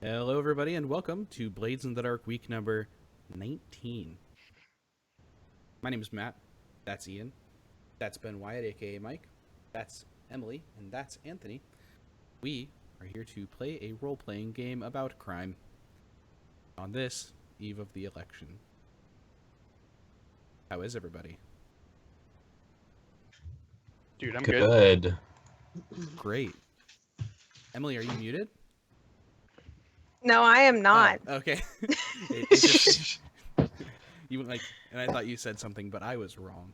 Hello, everybody, and welcome to Blades in the Dark week number 19. My name is Matt. That's Ian. That's Ben Wyatt, aka Mike. That's Emily, and that's Anthony. We are here to play a role-playing game about crime on this eve of the election. How is everybody? Dude, I'm good. Good. Great. Emily, are you muted? No, I am not. Oh, okay. It just, you went like, and I thought you said something, but I was wrong.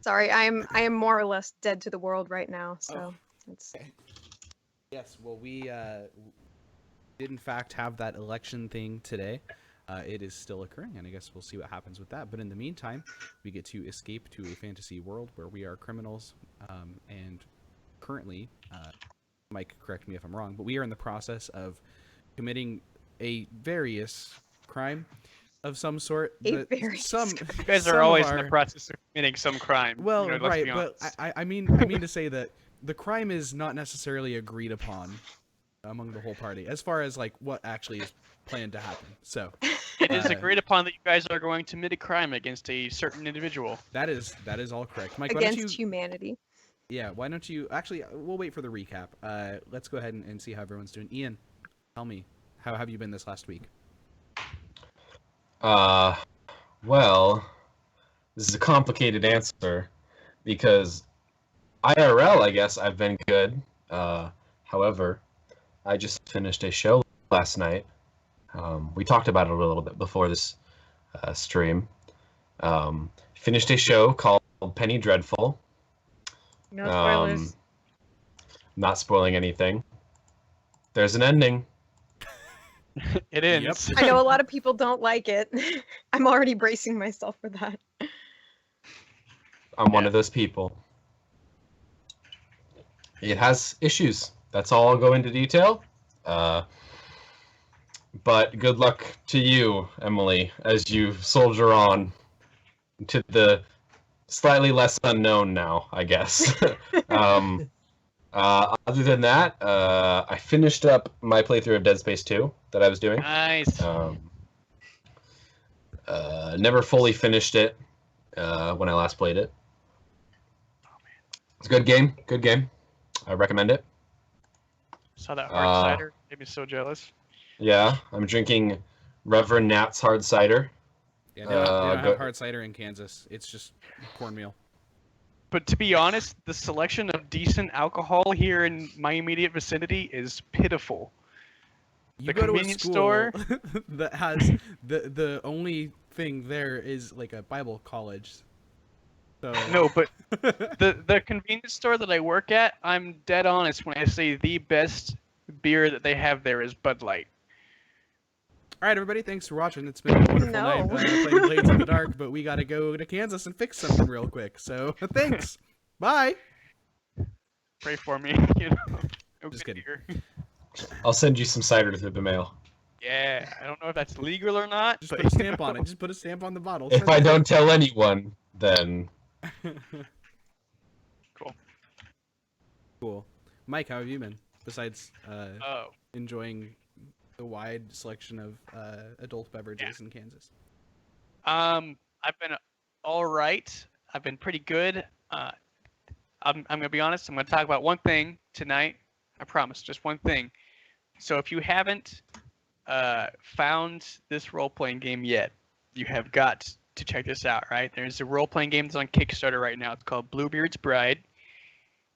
Sorry, I am more or less dead to the world right now. So it's Okay. Yes, well, we did in fact have that election thing today. It is still occurring, and I guess we'll see what happens with that. But in the meantime, we get to escape to a fantasy world where we are criminals, and currently, Mike, correct me if I'm wrong, but we are in the process of committing a various crime of some sort. A various some You guys some are of always our- in the process of committing some crime. well, let's right, be but honest. I mean to say that the crime is not necessarily agreed upon among the whole party as far as like what actually is planned to happen. So It is uh, agreed upon that you guys are going to commit a crime against a certain individual. that is all correct. Mike, against humanity. why don't you actually we'll wait for the recap. Let's go ahead and see how everyone's doing. Ian, tell me, how have you been this last week? Well, this is a complicated answer because IRL, I guess I've been good. However, I just finished a show last night. We talked about it a little bit before this stream. Finished a show called Penny Dreadful. No spoilers. Not spoiling anything. There's an ending. It ends. I know a lot of people don't like it. I'm already bracing myself for that. I'm one of those people. It has issues. That's all I'll go into detail. But good luck to you, Emily, as you soldier on to the slightly less unknown now, I guess. Other than that, I finished up my playthrough of Dead Space 2 that I was doing. Nice. Never fully finished it when I last played it. It's a good game. Good game. I recommend it. Saw that hard cider. Made me so jealous. Yeah, I'm drinking Reverend Nat's hard cider. Yeah, they don't have good. hard cider in Kansas. It's just cornmeal. But to be honest, the selection of decent alcohol here in my immediate vicinity is pitiful. You The go to a convenience school store? that has the only thing there is like a Bible college. So No, but the convenience store that I work at, I'm dead honest when I say the best beer that they have there is Bud Light. All right, everybody, thanks for watching. It's been a wonderful night No. playing Blades in the Dark, but we gotta go to Kansas and fix something real quick. So thanks. Bye. Pray for me, you know. No Just good kidding. beer. I'll send you some cider through the mail. Yeah, I don't know if that's legal or not, Just but put a stamp on it. Just put a stamp on the bottle. If I don't tell anyone, then Cool. Mike, how have you been? Besides oh, enjoying the wide selection of adult beverages in Kansas. I've been all right. I've been pretty good. I'm gonna be honest. I'm gonna talk about one thing tonight. I promise, just one thing. So if you haven't found this role-playing game yet, you have got to check this out. Right? There's a role-playing game that's on Kickstarter right now. It's called Bluebeard's Bride.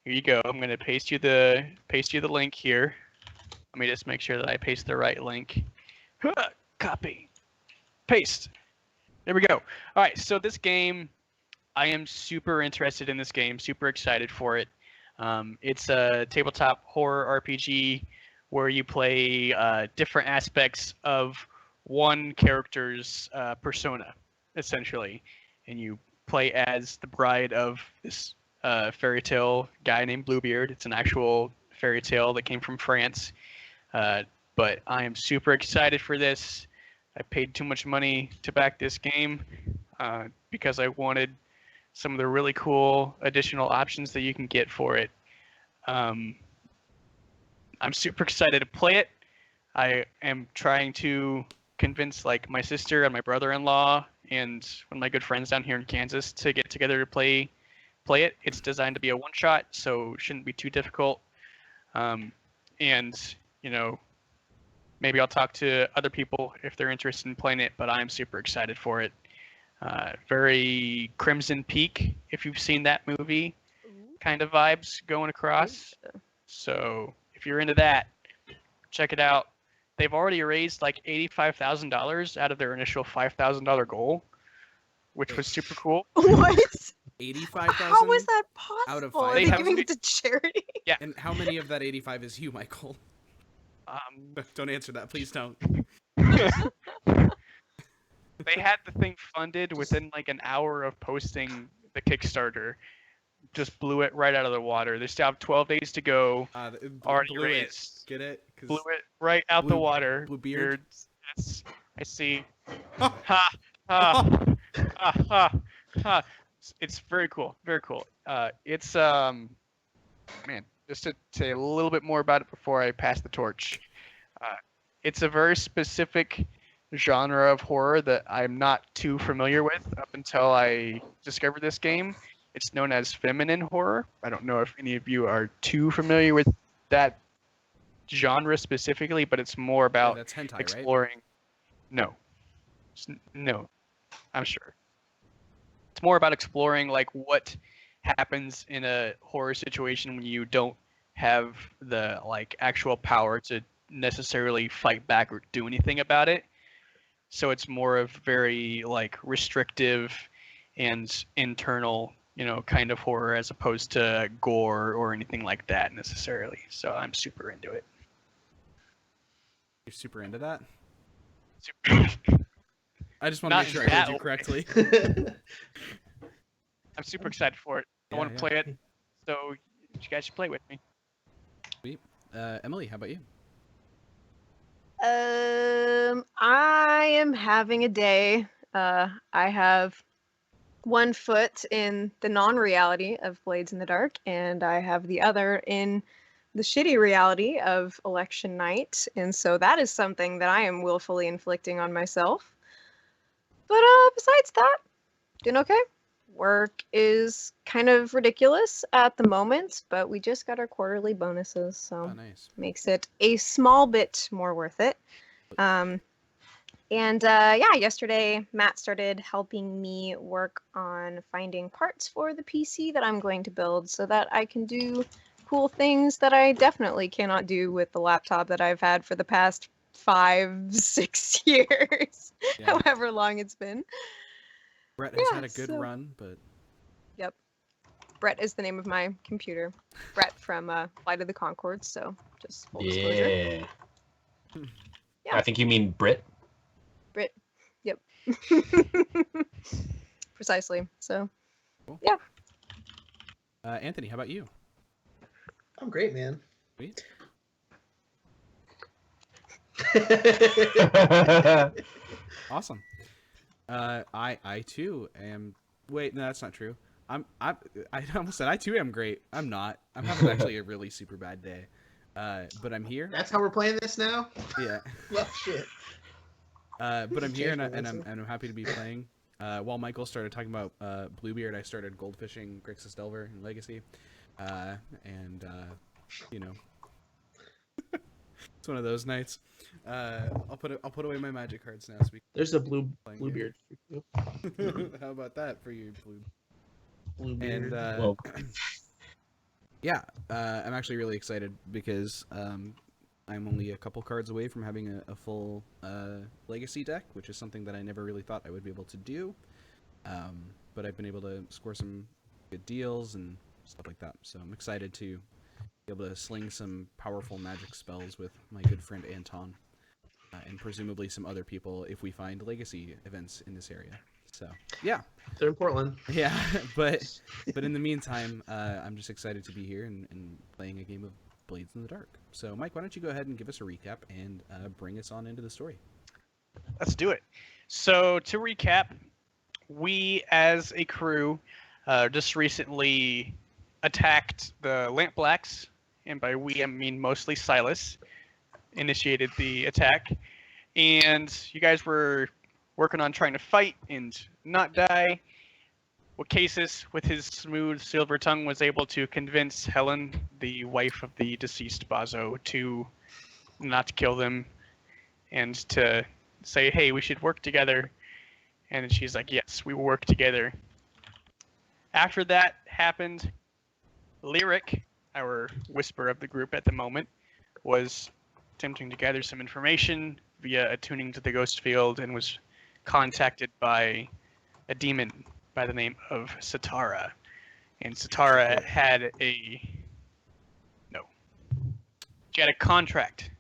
Here you go. I'm gonna paste you the link here. Let me just make sure that I paste the right link. Copy. Paste. There we go. All right, so this game, I am super interested in this game, super excited for it. It's a tabletop horror RPG where you play different aspects of one character's persona, essentially. And you play as the bride of this fairy tale guy named Bluebeard. It's an actual fairy tale that came from France. But I am super excited for this. I paid too much money to back this game because I wanted some of the really cool additional options that you can get for it. I'm super excited to play it. I am trying to convince like my sister and my brother-in-law and one of my good friends down here in Kansas to get together to play it. It's designed to be a one-shot, so it shouldn't be too difficult. And maybe I'll talk to other people if they're interested in playing it, but I'm super excited for it. Very Crimson Peak, if you've seen that movie, kind of vibes going across. So if you're into that, check it out. They've already raised like $85,000 out of their initial $5,000 goal, which was super cool. What? 85,000. How was that possible? out of Are they 5,000? giving it to charity? And how many of that 85 is you, Michael? Don't answer that, please don't. They had the thing funded within like an hour of posting the Kickstarter. Just blew it right out of the water. They still have 12 days to go. Already blew it. raised. Get it? 'Cause Blew it right out the water. Blue beard. Yes, I see. Oh. Ha ha ha ha ha. It's very cool. Very cool. It's man. Just to say a little bit more about it before I pass the torch. It's a very specific genre of horror that I'm not too familiar with up until I discovered this game. It's known as feminine horror. I don't know if any of you are too familiar with that genre specifically, but it's more about that's hentai, exploring. Right? No, I'm sure. It's more about exploring like what happens in a horror situation when you don't have the like actual power to necessarily fight back or do anything about it. So it's more of very like restrictive and internal, kind of horror as opposed to gore or anything like that necessarily. So I'm super into it. You're super into that? Super. I just want to Not make sure I heard that you way. correctly. I'm super excited for it. I want to play it. So you guys should play with me. Sweet. Emily, how about you? I am having a day. I have one foot in the non-reality of Blades in the Dark, and I have the other in the shitty reality of election night, and so that is something that I am willfully inflicting on myself. But besides that, doing okay. Work is kind of ridiculous at the moment, but we just got our quarterly bonuses, so Nice. makes it a small bit more worth it. Yesterday Matt started helping me work on finding parts for the PC that I'm going to build so that I can do cool things that I definitely cannot do with the laptop that I've had for the past 5-6 years, however long it's been. Brett has had a good run, but... Yep. Brett is the name of my computer. Brett from Flight of the Conchords, so just full disclosure. Yeah. I think you mean Brit. Brit. Yep. Precisely. So, cool. Yeah. Anthony, how about you? I'm great, man. Sweet. Awesome. I too am. Wait, no, that's not true. I almost said I too am great. I'm not. I'm having actually a really super bad day. But I'm here. That's how we're playing this now? Yeah. Well, shit. But I'm here and I'm happy to be playing. While Michael started talking about Bluebeard, I started goldfishing Grixis Delver in Legacy. It's one of those nights. I'll put away my magic cards now. So there's a Bluebeard. How about that for you, Bluebeard? And I'm actually really excited because I'm only a couple cards away from having a full Legacy deck, which is something that I never really thought I would be able to do. But I've been able to score some good deals and stuff like that. So I'm excited to be able to sling some powerful magic spells with my good friend Anton, and presumably some other people if we find Legacy events in this area. So yeah, they're in Portland. Yeah, but in the meantime, I'm just excited to be here and playing a game of Blades in the Dark. So Mike, why don't you go ahead and give us a recap and bring us on into the story? Let's do it. So to recap, we as a crew just recently attacked the Lamp Blacks, and by we I mean mostly Silas. initiated the attack, and you guys were working on trying to fight and not die. Wacasis, with his smooth silver tongue, was able to convince Helen, the wife of the deceased Bazo, to not kill them and to say, hey, we should work together. And she's like, yes, we will work together. After that happened, Lyric, our whisper of the group at the moment, was attempting to gather some information via attuning to the ghost field and was contacted by a demon by the name of Satara. And Satara had she had a contract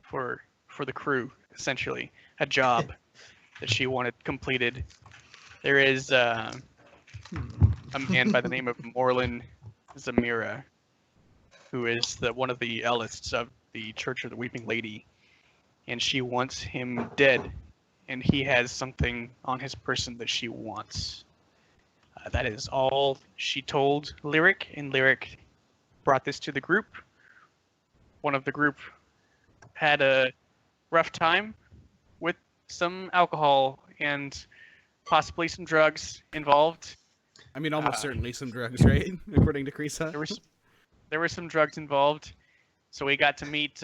for the crew, essentially, a job that she wanted completed. There is a man by the name of Morlin Zamira, who is one of the eldest of the Church of the Weeping Lady, and she wants him dead, and he has something on his person that she wants. That is all she told Lyric, and Lyric brought this to the group. One of the group had a rough time with some alcohol and possibly some drugs involved. I mean, almost certainly some drugs, right? According to Krisa. There were some drugs involved, so we got to meet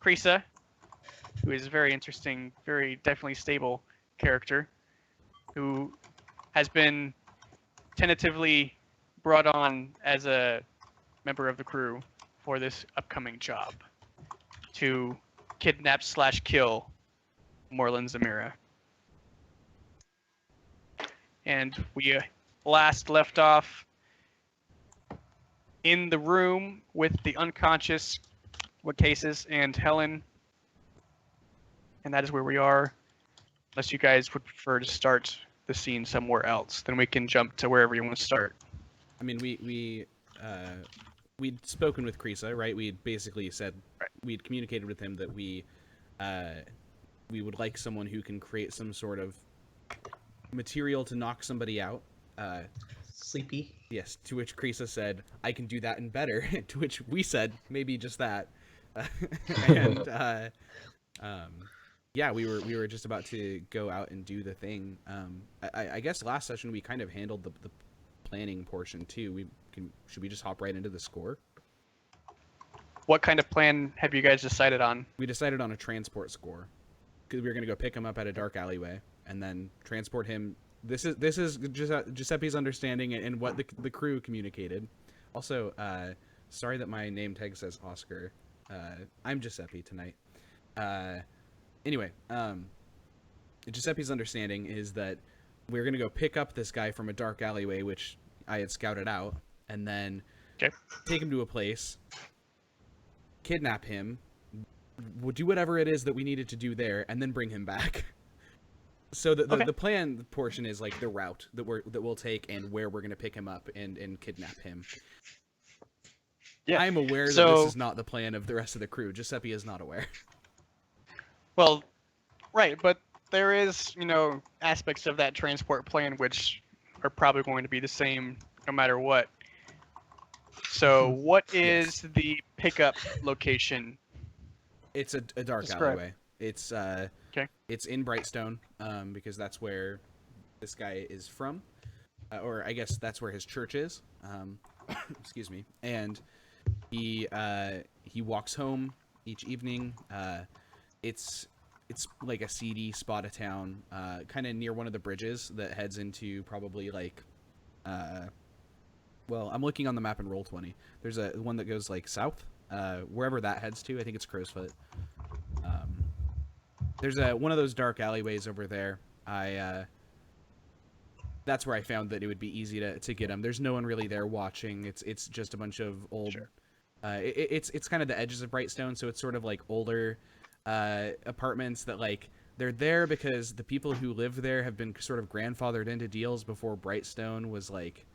Krisa, who is a very interesting, very definitely stable character, who has been tentatively brought on as a member of the crew for this upcoming job to kidnap/kill Morlin Zamira. And we last left off in the room with the unconscious Wacasis and Helen. And that is where we are. Unless you guys would prefer to start the scene somewhere else, then we can jump to wherever you want to start. I mean, we'd spoken with Krisa, right? We'd basically said, we'd communicated with him that we would like someone who can create some sort of material to knock somebody out. Sleepy. Yes, to which Krisa said, I can do that and better. To which we said, maybe just that. And yeah, we were just about to go out and do the thing. I guess last session we kind of handled the planning portion too. Should we just hop right into the score? What kind of plan have you guys decided on? We decided on a transport score because we were going to go pick him up at a dark alleyway and then transport him. This is Giuseppe's understanding and what the crew communicated. Also, sorry that my name tag says Oscar. I'm Giuseppe tonight. Anyway, Giuseppe's understanding is that we're going to go pick up this guy from a dark alleyway, which I had scouted out, and then take him to a place, kidnap him, we'll do whatever it is that we needed to do there, and then bring him back. So the plan portion is like the route that we'll take and where we're going to pick him up and kidnap him. Yeah. I'm aware that this is not the plan of the rest of the crew. Giuseppe is not aware. Well, right, but there is, aspects of that transport plan which are probably going to be the same no matter what. So what is the pickup location? It's a dark alleyway. It's it's in Brightstone, because that's where this guy is from, or I guess that's where his church is. Excuse me. And he walks home each evening. It's like a seedy spot of town, kind of near one of the bridges that heads into probably like, well, I'm looking on the map in Roll20. There's one that goes like south, wherever that heads to. I think it's Crowsfoot. There's one of those dark alleyways over there. That's where I found that it would be easy to get him. There's no one really there watching. It's just a bunch of old. Sure. It's kind of the edges of Brightstone, so it's sort of like older apartments that like they're there because the people who live there have been sort of grandfathered into deals before Brightstone was like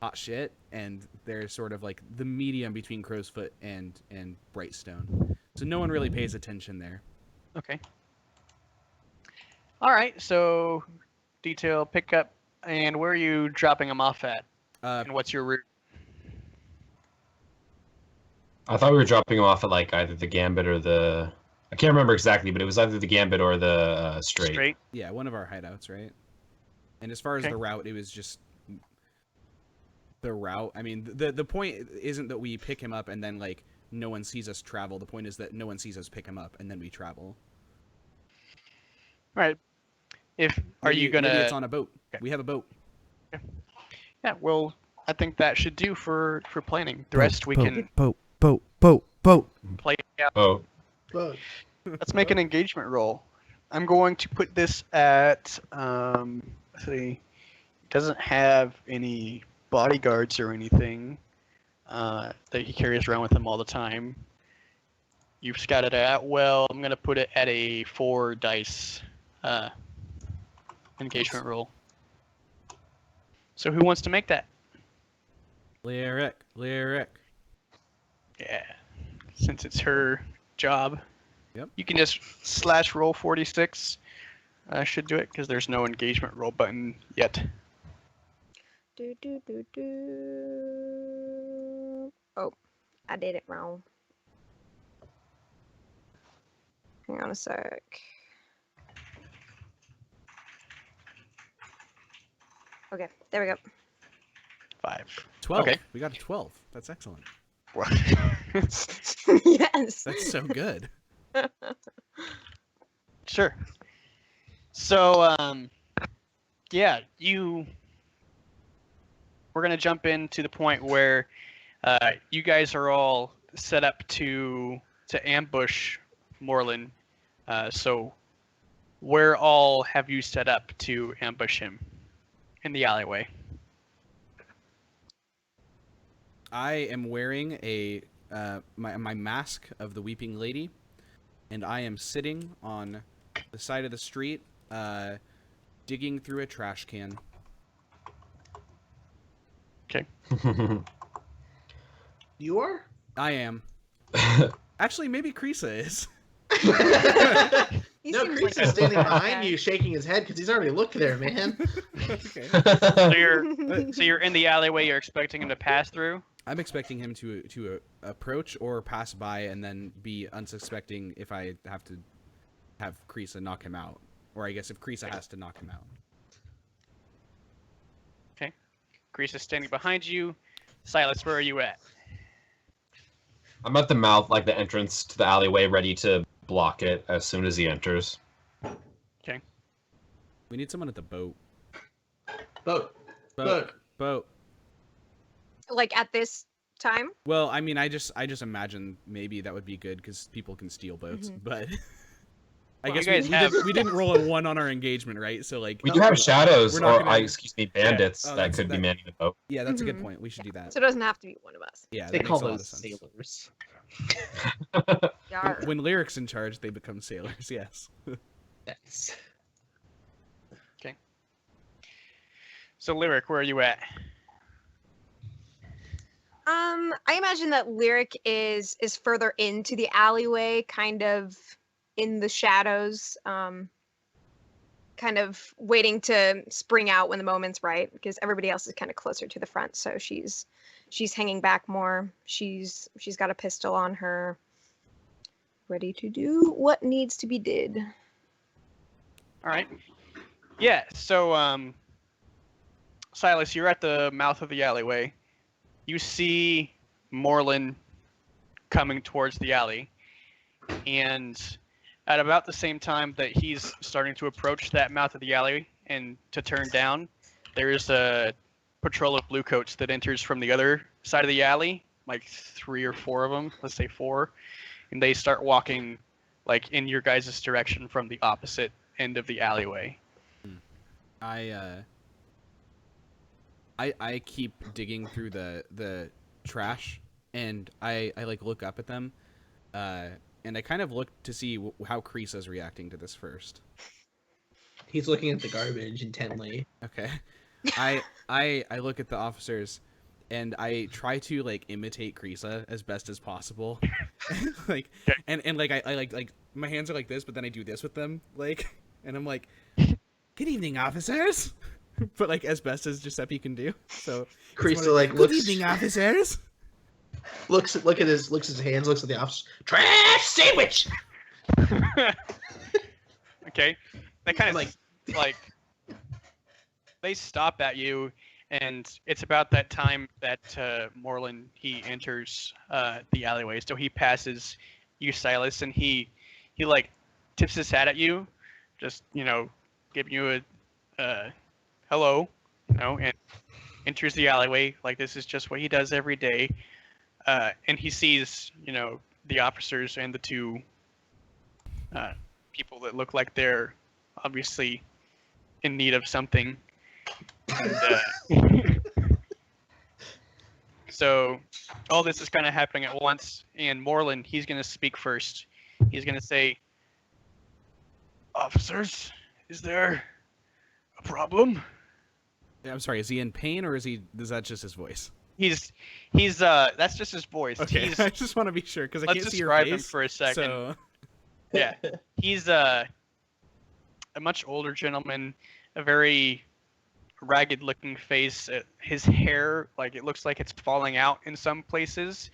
hot shit, and they're sort of like the medium between Crowsfoot and Brightstone. So no one really pays attention there. Okay. All right. So detail pickup, and where are you dropping them off at? And what's your route? I thought we were dropping him off at like either the Gambit or the. I can't remember exactly, but it was either the Gambit or the Straight. Straight. Yeah, one of our hideouts, right? And as far as Okay. the route, it was just the route. I mean, the point isn't that we pick him up and then like no one sees us travel. The point is that no one sees us pick him up and then we travel. All right. Are you gonna? Maybe it's on a boat. Okay. We have a boat. Yeah. Well, I think that should do for planning. The rest we can boat. play out. Oh, But Let's make an engagement roll. I'm going to put this at. Let's see. It doesn't have any bodyguards or anything that he carries around with him all the time. You've scouted it out well. I'm gonna put it at a 4 dice engagement roll. So who wants to make that? Lyric. Yeah, since it's her job. Yep. You can just slash roll 46. Should do it because there's no engagement roll button yet. Do, do, do, do. Oh, I did it wrong. Hang on a sec. Okay, there we go. 5. 12. Okay. We got a 12. That's excellent. Yes. That's so good. Sure. So, yeah, we're gonna jump into the point where you guys are all set up to ambush Moreland. So, where all have you set up to ambush him? In the alleyway. I am wearing a my mask of the Weeping Lady, and I am sitting on the side of the street, digging through a trash can. Okay. you are? I am. Actually, maybe Krisa is. He No, seems Chris like is a standing cool behind guy. you, shaking his head because he's already looked there, man. Okay. So you're in the alleyway. You're expecting him to pass through. I'm expecting him to approach or pass by and then be unsuspecting if I have to have Krisa knock him out. Or I guess if Krisa has to knock him out. Grease is standing behind you. Silas, where are you at? I'm at the mouth, like the entrance to the alleyway, ready to block it as soon as he enters. We need someone at the boat. Boat. Boat. Like at this time? Well, I mean, I just imagine maybe that would be good because people can steal boats, but I Well, guess you guys we didn't roll a 1 on our engagement, right? So like, We do have shadows, We're not or gonna- excuse me, bandits Oh, that that's- could be manning the boat. yeah, that's a good Mhm. point. We should do that. So it doesn't have to be one of us. Yeah, They that call makes a lot of those sense. sailors. Yar. When Lyric's in charge, they become sailors. Yes. Yes. So Lyric, where are you at? I imagine that Lyric is further into the alleyway, kind of in the shadows, kind of waiting to spring out when the moment's right, because everybody else is kind of closer to the front, so she's hanging back more. She's got a pistol on her, ready to do what needs to be did. All right. Yeah. So, Silas, you're at the mouth of the alleyway. You see Moreland coming towards the alley, and at about the same time that he's starting to approach that mouth of the alley and to turn down, there is a patrol of bluecoats that enters from the other side of the alley, like 3 or 4 of them, let's say 4, and they start walking like in your guys' direction from the opposite end of the alleyway. I keep digging through the trash, and I like look up at them, and I kind of look to see how Krisa's reacting to this first. He's looking at the garbage intently. Okay, I look at the officers, and I try to like imitate Krisa as best as possible, like Okay. and like I like my hands are like this, but then I do this with them, like, and I'm like, "Good evening, officers." But like as best as Giuseppe can do. So it's Krista more like "Good looks. evening, officers." looks at his hands, looks at the officer. Trash sandwich. Okay, they kind I'm of like they stop at you, and it's about that time that Moreland he enters the alleyway. So he passes you, Silas, and he like tips his hat at you, just giving you a hello, and enters the alleyway like this is just what he does every day. And he sees the officers and the two people that look like they're obviously in need of something. And, so all this is kind of happening at once, and Moreland, he's going to speak first. He's going to say, "Officers, is there a problem?" I'm sorry. Is he in pain or is that just his voice? He's that's just his voice. Okay, He's, I just want to be sure because I let's can't see your describe face. him for a second. So Yeah, he's a much older gentleman, a very ragged-looking face. His hair, like it looks like it's falling out in some places,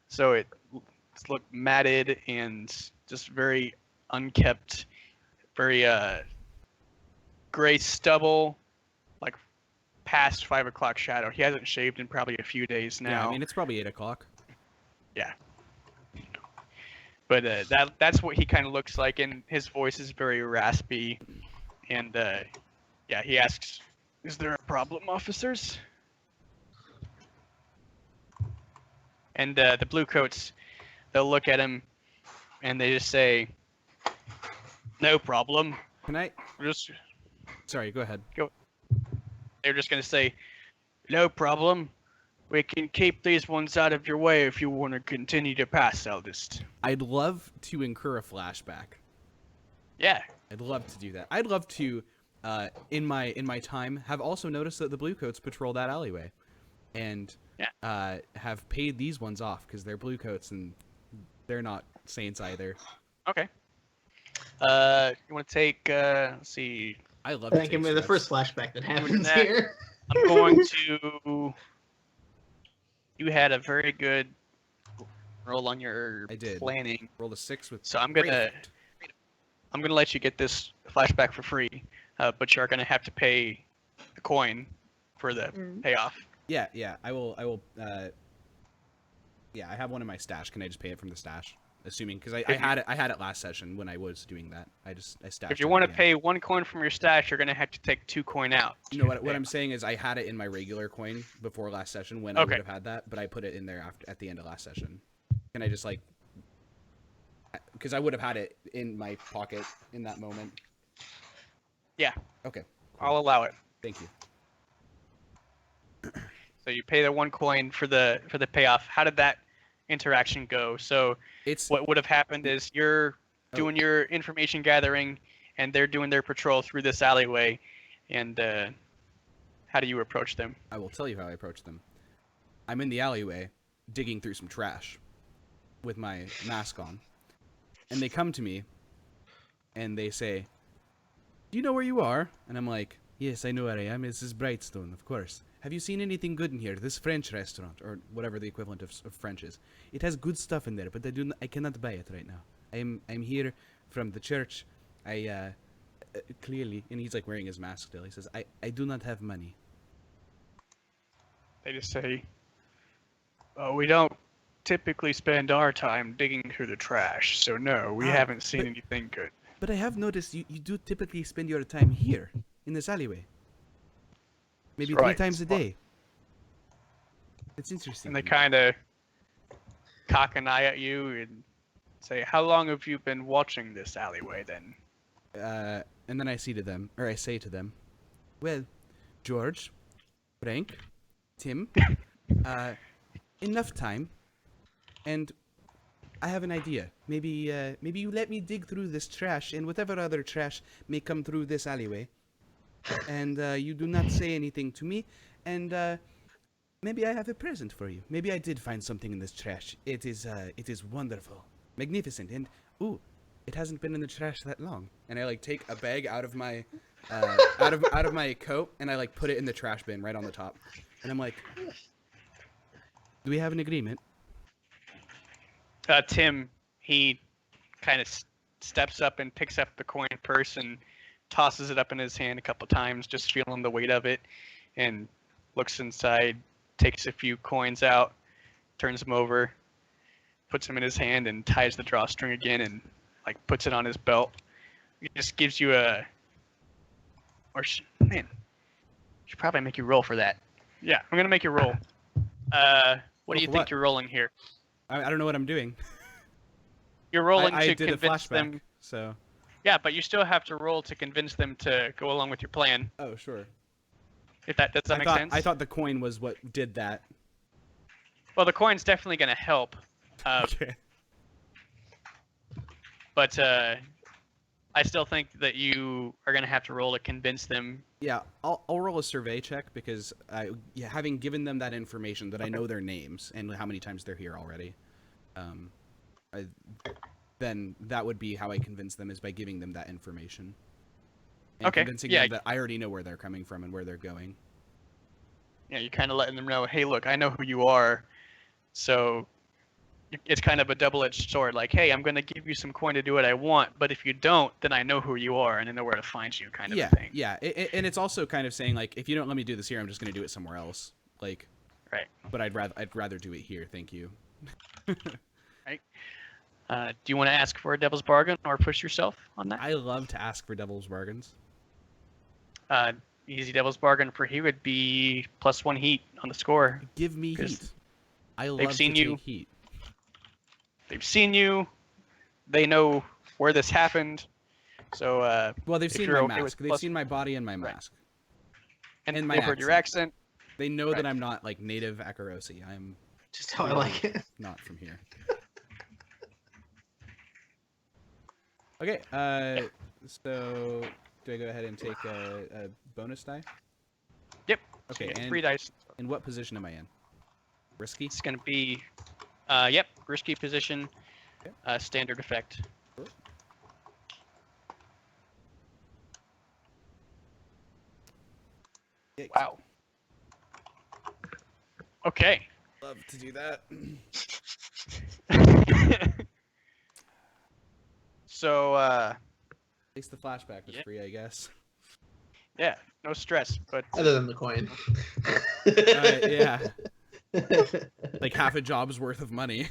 so it's looked matted and just very unkept, very gray stubble, like past 5 o'clock shadow. He hasn't shaved in probably a few days now. yeah, I mean it's probably 8 o'clock. Yeah. But that's what he kind of looks like, and his voice is very raspy. And yeah, he asks, "Is there a problem, officers?" And the Bluecoats, they'll look at him, and they just say, "No problem." Can I? Just Sorry, go ahead. they're just gonna say, "No problem. We can keep these ones out of your way if you want to continue to pass, eldest." I'd love to incur a flashback. Yeah. I'd love to do that. I'd love to, in my time, have also noticed that the Bluecoats patrol that alleyway, and have paid these ones off because they're Bluecoats and they're not saints either. Okay. You want to take? Let's see. I love. I think to I'm take the steps. first flashback that happens that. here. I'm going to. You had a very good roll on your I did. planning, Roll a 6 with. so I'm great gonna effect. let you get this flashback for free, but you're gonna have to pay the coin for the payoff. Yeah. I will. Yeah, I have one in my stash. Can I just pay it from the stash? Assuming because I had it last session when I was doing that. I stashed. If you it want to again. pay 1 coin from your stash, you're gonna have to take 2 coin out. No, what I'm saying is I had it in my regular coin before last session when I Okay. would have had that, but I put it in there at the end of last session. Can I just because I would have had it in my pocket in that moment. Yeah. Okay. I'll allow it. Thank you. So you pay the 1 coin for the payoff. How did that interaction go? So It's what would have happened is you're Oh. doing your information gathering, and they're doing their patrol through this alleyway. And how do you approach them? I will tell you how I approach them. I'm in the alleyway digging through some trash with my mask on. And they come to me and they say, "Do you know where you are?" And I'm like, "Yes, I know where I am. This is Brightstone, of course. Have you seen anything good in here? This French restaurant," or whatever the equivalent of French is. "It has good stuff in there, but I cannot buy it right now. I'm here from the church. I clearly," and he's like wearing his mask still. He says, I do not have money." They just say, "Oh, we don't typically spend our time digging through the trash, so no, we haven't seen but- anything good." "But I have noticed you do typically spend your time here, in this alleyway. Maybe That's 3 right. times a day. It's interesting." And they kind of cock an eye at you and say, "How long have you been watching this alleyway then?" And then I say to them, "Well, George, Frank, Tim, enough time, and I have an idea. Maybe you let me dig through this trash and whatever other trash may come through this alleyway, and you do not say anything to me, and maybe I have a present for you. Maybe I did find something in this trash. It is wonderful, magnificent, and ooh, it hasn't been in the trash that long." And I take a bag out of my out of my coat and I put it in the trash bin right on the top. And I'm like, "Do we have an agreement?" Tim, he kind of steps up and picks up the coin purse and tosses it up in his hand a couple times, just feeling the weight of it, and looks inside, takes a few coins out, turns them over, puts them in his hand, and ties the drawstring again, and like puts it on his belt. It just gives you a, man, should probably make you roll for that. Yeah, I'm gonna make you roll. What do you think you're rolling here? I don't know what I'm doing. You're rolling I to did a convince flashback, them. so. Yeah, but you still have to roll to convince them to go along with your plan. Oh, sure. If that does that make sense? I thought the coin was what did that. Well, the coin's definitely gonna help. Okay. But I still think that you are gonna have to roll to convince them. Yeah, I'll roll a survey check because having given them that information that I know their names and how many times they're here already, then that would be how I convince them, is by giving them that information. And Okay. convincing them that I already know where they're coming from and where they're going. Yeah, you're kind of letting them know, hey, look, I know who you are, so it's kind of a double-edged sword. Like, hey, I'm gonna give you some coin to do what I want, but if you don't, then I know who you are and I know where to find you, kind of a thing. Yeah, and it's also kind of saying, like, if you don't let me do this here, I'm just gonna do it somewhere else. Like, right. But I'd rather do it here. Thank you. Right. Do you want to ask for a devil's bargain or push yourself on that? I love to ask for devil's bargains. Easy devil's bargain for he would be +1 heat on the score. Give me heat. I love they've seen to you. take heat. They've seen you. They know where this happened. So well, they've seen my mask. They've seen my body and my mask. And my they've heard your accent. They know that I'm not like native Akarosi. I'm Just how I like it. not from here. Okay. So do I go ahead and take a bonus die? Yep. Okay. So and 3 dice. in what position am I in? Risky. It's gonna be, yep, risky position, Okay. standard effect. Yikes. Wow. Okay. Love to do that. So, At least the flashback was free, I guess. yeah, no stress, but Other than the coin. Yeah. Like half a job's worth of money.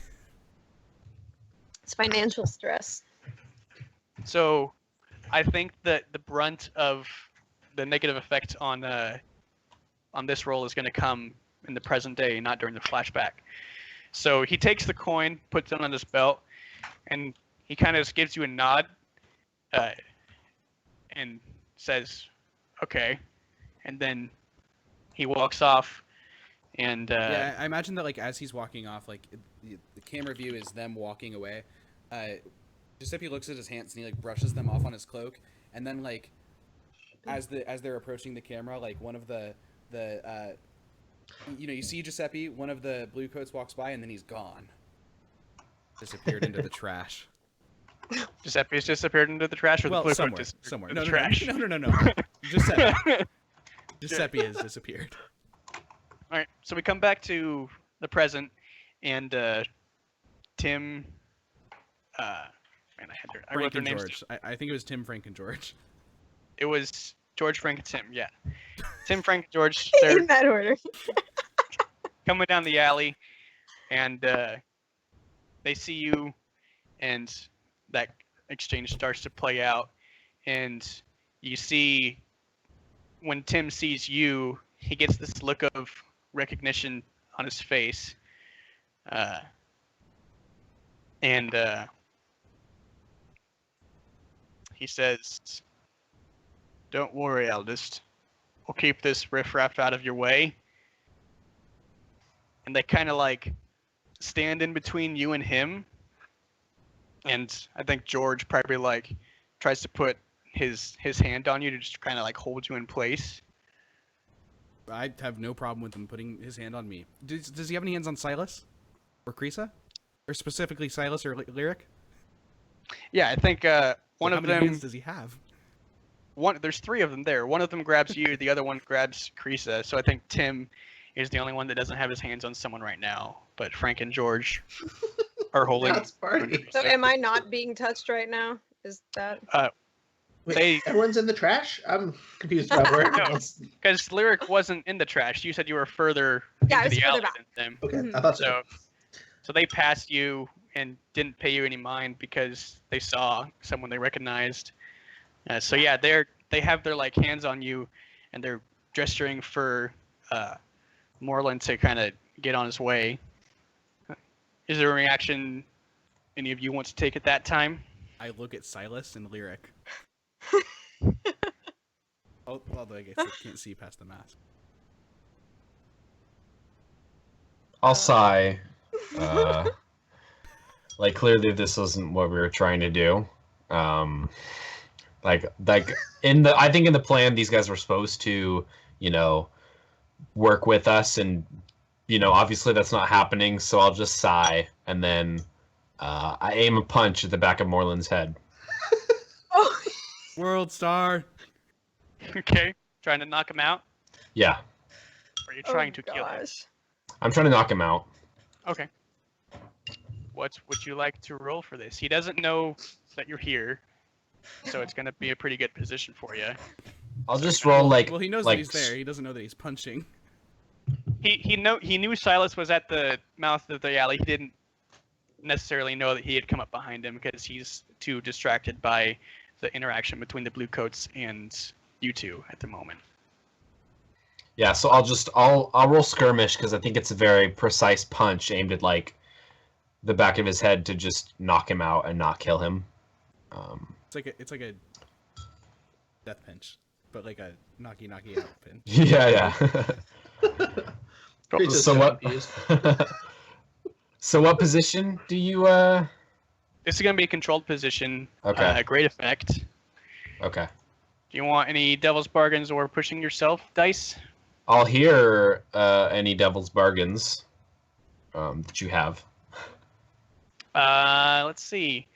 It's financial stress. so I think that the brunt of the negative effect on this roll is going to come in the present day, not during the flashback. So he takes the coin, puts it on his belt, and he kind of just gives you a nod, and says, "Okay," and then he walks off. And yeah, I imagine that like as he's walking off, like the camera view is them walking away. Giuseppe looks at his hands and he like brushes them off on his cloak, and then like as they're approaching the camera, like one of the you see Giuseppe, one of the blue coats walks by, and then he's gone, disappeared into the trash. Giuseppe's disappeared into the trash, or the blue coat somewhere, disappeared somewhere. into No, the no, trash. no. Giuseppe has disappeared. All right, so we come back to the present, and Tim. Man, I wrote Frank their and names. George. I think it was Tim, Frank, and George. It was George, Frank, and Tim. Yeah, Tim, Frank, and George. They're In that order. coming down the alley, and they see you, and that exchange starts to play out, and you see when Tim sees you, he gets this look of recognition on his face, and he says, "Don't worry, eldest. We'll keep this riffraff out of your way." And they kind of like stand in between you and him. And I think George probably like tries to put his hand on you to just kind of like hold you in place. I have no problem with him putting his hand on me. Does he have any hands on Silas? Or Krisa? Or specifically Silas or Lyric? Yeah, I think one How of many them. hands does he have? There's 3 of them there. One of them grabs you, the other one grabs Krisa. So I think Tim is the only one that doesn't have his hands on someone right now. But Frank and George are holding. That's party. So am I not being touched right now? Is that Wait, They- everyone's in the trash? I'm confused about where No. everyone's... Because Lyric wasn't in the trash. You said you were further Yeah, I into was the further alley back. than them. Okay, I Mhm. thought so. So they passed you and didn't pay you any mind because they saw someone they recognized. So yeah, they have their like hands on you, and they're gesturing for Moreland to kind of get on his way. Is there a reaction any of you want to take at that time? I look at Silas and Lyric. Although I guess I can't see past the mask. I'll sigh. Like clearly this wasn't what we were trying to do. Like I think in the plan these guys were supposed to, work with us, and obviously that's not happening. So I'll just sigh, and then I aim a punch at the back of Moreland's head. Oh, World Star. Okay, trying to knock him out, Yeah, or are you trying to kill him? gosh. I'm trying to knock him out. Okay. What would you like to roll for this? He doesn't know that you're here, so it's gonna be a pretty good position for you. I'll just roll Well, he knows like that he's there. He doesn't know that he's punching. He knew Silas was at the mouth of the alley. He didn't necessarily know that he had come up behind him because he's too distracted by the interaction between the blue coats and you two at the moment. Yeah, so I'll roll skirmish because I think it's a very precise punch aimed at like the back of his head to just knock him out and not kill him. It's like a death pinch, but like a knocky out pin. Yeah. Creature's So so what? confused. So what position do you? This is gonna be a controlled position. Okay. Great effect. Okay. Do you want any devil's bargains or pushing yourself dice? I'll hear any devil's bargains that you have. Let's see.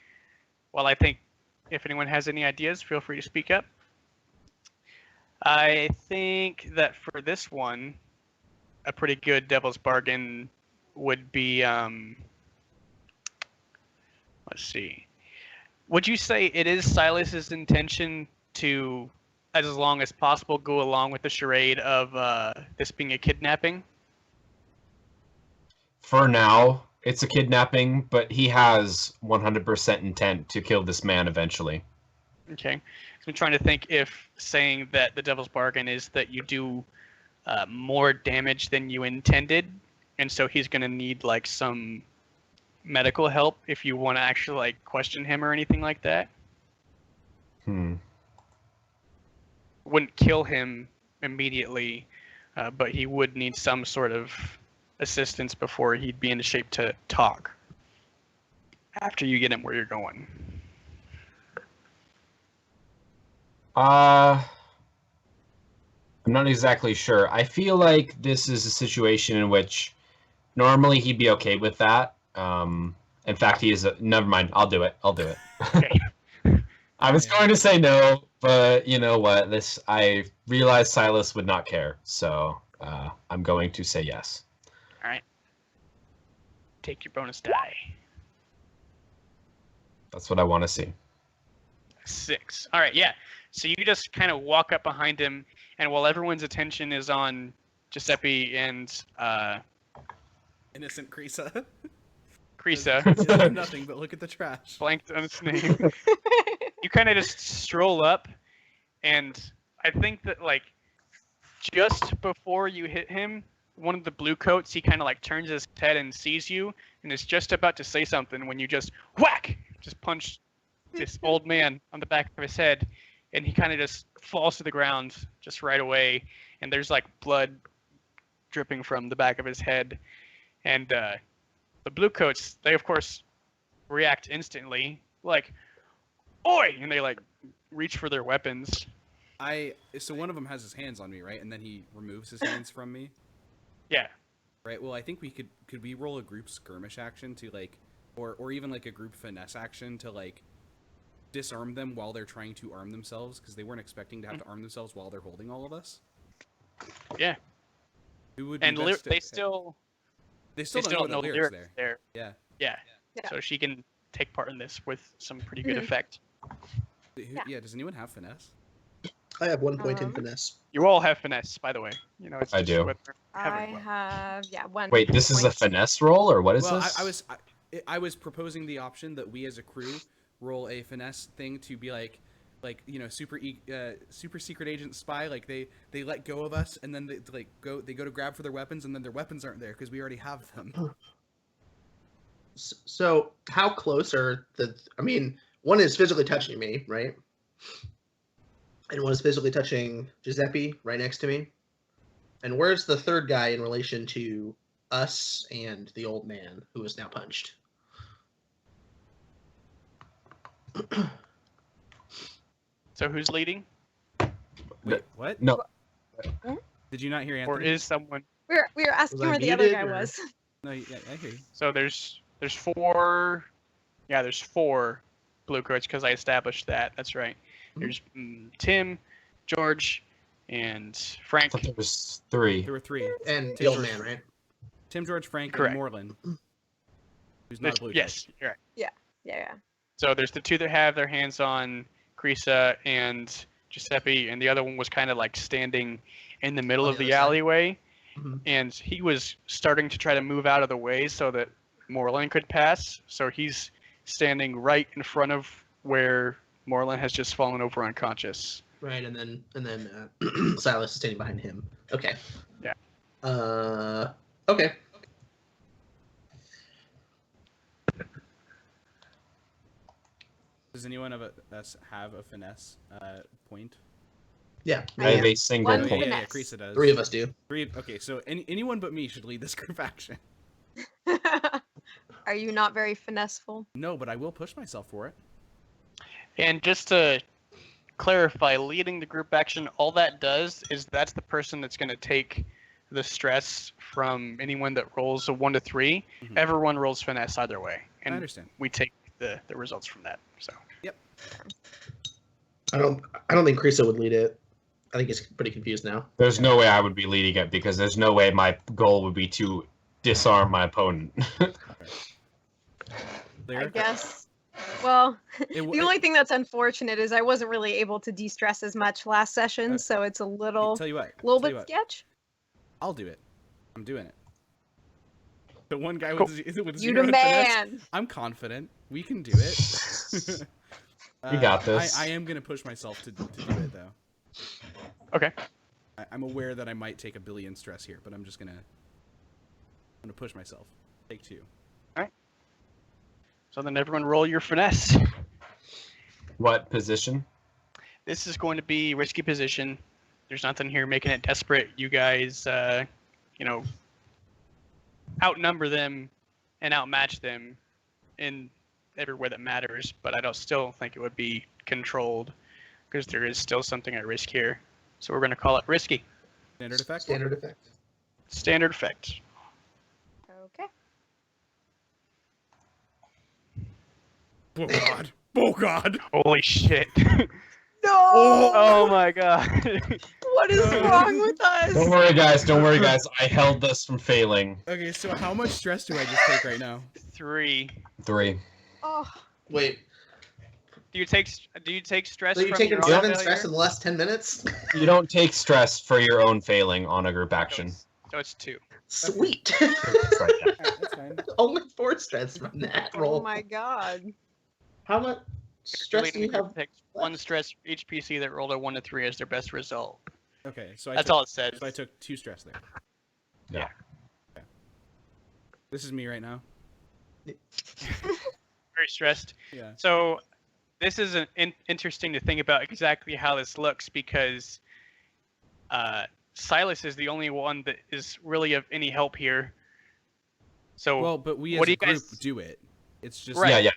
Well, I think if anyone has any ideas, feel free to speak up. I think that for this one, a pretty good devil's bargain would be, let's see. Would you say it is Silas's intention to, as long as possible, go along with the charade of this being a kidnapping? For now, it's a kidnapping, but he has 100% intent to kill this man eventually. Okay. So I'm trying to think if saying that the devil's bargain is that you do more damage than you intended, and so he's going to need like some medical help if you want to actually like question him or anything like that. Wouldn't kill him immediately, but he would need some sort of assistance before he'd be in shape to talk after you get him where you're going. I'm not exactly sure. I feel like this is a situation in which normally he'd be okay with that. In fact, he is. Never mind. I'll do it. Okay. I was going to say no, but you know what? I realized Silas would not care, so I'm going to say yes. All right. Take your bonus die. That's what I want to see. 6. All right, yeah. So you just kind of walk up behind him, and while everyone's attention is on Giuseppe and Innocent Creasa. Creasa, He does nothing but look at the trash. blanked on his name, you kind of just stroll up, and I think that like just before you hit him, one of the blue coats, he kind of like turns his head and sees you, and is just about to say something when you just whack, just punch this old man on the back of his head, and he kind of just falls to the ground just right away, and there's like blood dripping from the back of his head, and the blue coats, they of course react instantly, like oi, and they like reach for their weapons. So one of them has his hands on me, right? And then he removes his hands from me. Yeah. Right. Well, I think we could we roll a group skirmish action to like, or even like a group finesse action to like disarm them while they're trying to arm themselves, because they weren't expecting to have to arm themselves while they're holding all of us. Yeah. Who would be And best they to- still they still don't know know that Lyric Lyric's there. Yeah. Yeah. Yeah. so she can take part in this with some pretty good Mhm. effect. Yeah. Does anyone have finesse? I have 1 point in Um, finesse. You all have finesse, by the way. It's I just do. whether I having one. have 1. Wait, this is a point. finesse roll, or what is Well, this? I was proposing the option that we as a crew roll a finesse thing to be like super secret agent spy. Like they let go of us and then they go to grab for their weapons and then their weapons aren't there because we already have them. So how close are the? I mean, one is physically touching me, right? And one is physically touching Giuseppe right next to me. And where's the third guy in relation to us and the old man who is now punched? So who's leading? Wait, what? No, Did you not hear Or Anthony? is someone? We were asking Was I where the other muted, guy or- was. No, yeah, I hear you. So there's 4. Yeah, there's 4 blue coats because I established that. That's right. There's Tim, George, and I Frank. thought there was 3. There were 3: And Tim the old George. man, right? Tim, George, Frank, Correct. and Moreland, who's not a blue. Yes, you're right. Yeah. So there's the 2 that have their hands on Creasa and Giuseppe, and the other one was kind of like standing in the middle On of the the other side. alleyway, Mhm. and he was starting to try to move out of the way so that Moreland could pass. So he's standing right in front of where Moreland has just fallen over unconscious. Right, and then Silas is standing behind him. Okay. Yeah. Okay. Does anyone of us have a finesse point? Yeah. I have am. a single One Oh, yeah, point. yeah, finesse. Creasa does. 3 of us do. Okay, so anyone but me should lead this group action. Are you not very finesseful? No, but I will push myself for it. And just to clarify, leading the group action, all that does is that's the person that's going to take the stress from anyone that rolls a 1 to 3. Mhm. Everyone rolls finesse either way, I and understand. we take the results from that. So I don't think Creasa would lead it. I think he's pretty confused now. There's no way I would be leading it because there's no way my goal would be to disarm my opponent. I Lyric? guess. Well, It w- the only thing that's unfortunate is I wasn't really able to de-stress as much last session, Okay. so it's a little Tell you what. little tell you bit what, sketch. I'll do it. I'm doing it. The one guy Cool. with You zero the finesse, man. I'm confident. We can do it. You got this. I am gonna push myself to do it though. okay, I'm aware that I might take a billion stress here, but I'm gonna push myself. Take 2. so then everyone roll your finesse. What position? This is going to be risky position. There's nothing here making it desperate. You guys, outnumber them and outmatch them in everywhere that matters. But I don't still think it would be controlled because there is still something at risk here. So we're going to call it risky. Standard effect. Standard effect. Standard effect. Okay. Oh god. Oh god. Holy shit! No. Oh my god! What is wrong with us? Don't worry, guys. Don't worry, guys. I held this from failing. Okay, so how much stress do I just take right now? 3. 3. Oh, Wait, Do you take stress so you've from taken your own 7 failure? stress in the last 10 minutes? You don't take stress for your own failing on a group action. So it's 2. Sweet. That's right. Alright, that's fine. Only 4 stress from that roll. oh my god. How much stress do you have? Takes 1 stress for each PC that rolled a 1 to 3 as their best result. Okay, so That's all it says. So I took 2 stress there. Yeah. Okay. This is me right now. Very stressed. Yeah. So this is interesting to think about exactly how this looks because Silas is the only one that is really of any help here. So Well, but we what as do a you group guys- do it. It's just Right. Yeah, yeah.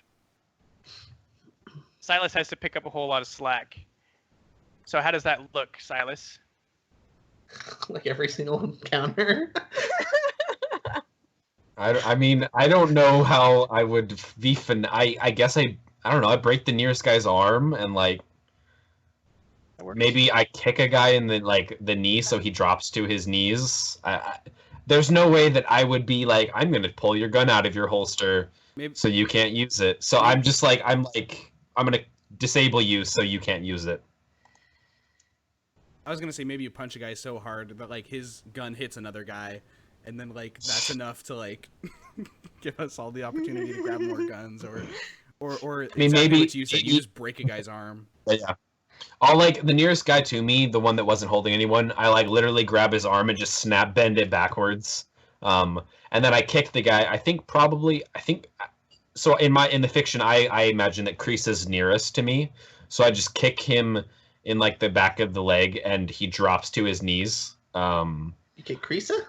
Silas has to pick up a whole lot of slack. So how does that look, Silas? Like every single encounter? I mean, I don't know how I would be I guess I don't know. I break the nearest guy's arm and like That works. maybe I kick a guy in the knee so he drops to his knees. There's no way that I would be like, I'm gonna pull your gun out of your holster Maybe so you can't use it. So I'm gonna disable you so you can't use it. I was gonna say maybe you punch a guy so hard that like his gun hits another guy, and then like that's enough to like give us all the opportunity to grab more guns, or mean, exactly maybe what you said. You just break a guy's arm. Yeah. I'll like the nearest guy to me, the one that wasn't holding anyone. I like literally grab his arm and just snap bend it backwards. And then I kick the guy. I think so. In the fiction, I imagine that Kreese is nearest to me, so I just kick him in like the back of the leg, and he drops to his knees. You kick Creasa?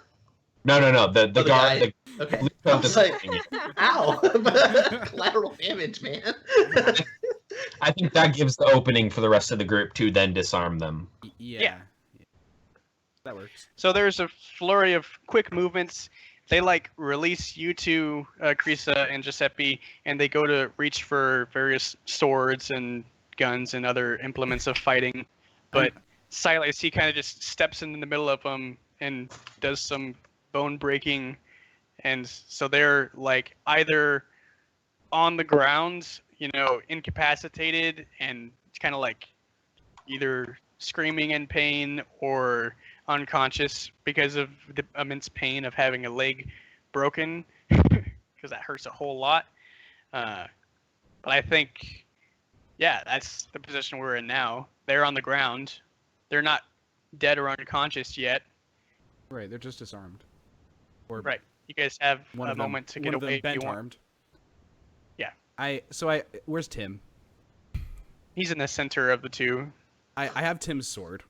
No. The Oh, guard. guy. Okay. I was like, ow! Collateral damage, man. I think that gives the opening for the rest of the group to then disarm them. Yeah. That works. So there's a flurry of quick movements. They like release you two, Kreesa and Giuseppe, and they go to reach for various swords and guns and other implements of fighting. But Silas, he kind of just steps in the middle of them and does some bone breaking. And so they're like either on the ground, incapacitated and kind of like either screaming in pain or unconscious because of the immense pain of having a leg broken, because that hurts a whole lot. But I think, yeah, that's the position we're in now. They're on the ground. They're not dead or unconscious yet. Right, they're just disarmed. Or Right. You guys have one a of them, moment to one get of them away if bent you want. armed. Yeah. Where's Tim? He's in the center of the two. I have Tim's sword.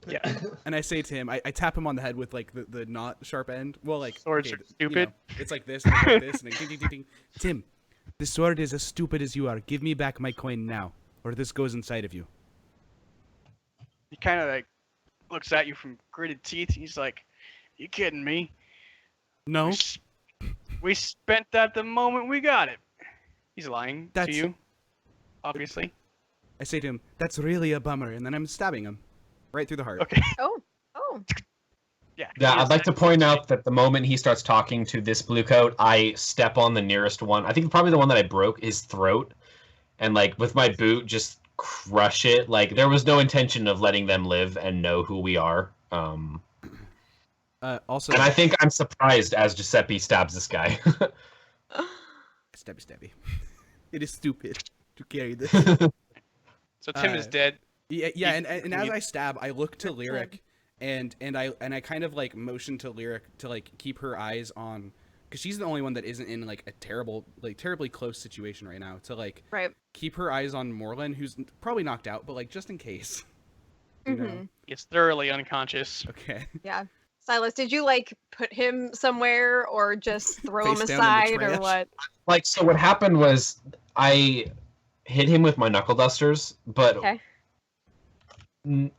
Yeah. And I say to him, I tap him on the head with like the not sharp end. Well, like Swords are stupid. It's like this, and like this, and like, ding, ding, ding, ding. Tim, the sword is as stupid as you are. Give me back my coin now, or this goes inside of you. He kind of like looks at you from gritted teeth. He's like, "You kidding me? No, We spent that the moment we got it." He's lying to That's- you, obviously. I say to him, that's really a bummer, and then I'm stabbing him right through the heart. Okay. Oh. Yeah. Yeah, he I'd is like to point out that the moment he starts talking to this blue coat, I step on the nearest one. I think probably the one that I broke his throat, and like with my boot, just crush it. Like there was no intention of letting them live and know who we are. Also, And I think I'm surprised as Giuseppe stabs this guy. stabby. It is stupid to carry this. So Tim is dead. Yeah, and as I stab, I look to Lyric, and I kind of like motion to Lyric to like keep her eyes on, because she's the only one that isn't in like a terribly close situation right now. To like keep her eyes on Morlin, who's probably knocked out, but like just in case. You know? He's thoroughly unconscious. Okay. Yeah. Silas, did you like put him somewhere or just throw him Face down in the aside or trash? what? Like, so what happened was I hit him with my knuckle dusters, but Okay.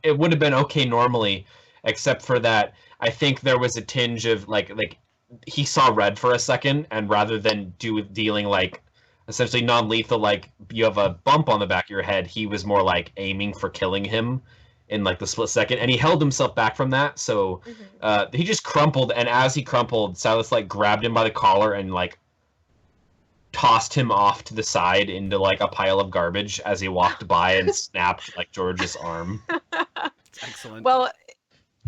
it would have been okay normally, except for that I think there was a tinge of like he saw red for a second, and rather than dealing like essentially non-lethal, like you have a bump on the back of your head, he was more like aiming for killing him in like the split second, and he held himself back from that, so he just crumpled, and as he crumpled, Silas like grabbed him by the collar and like tossed him off to the side into like a pile of garbage as he walked by and snapped like George's arm. Excellent. Well,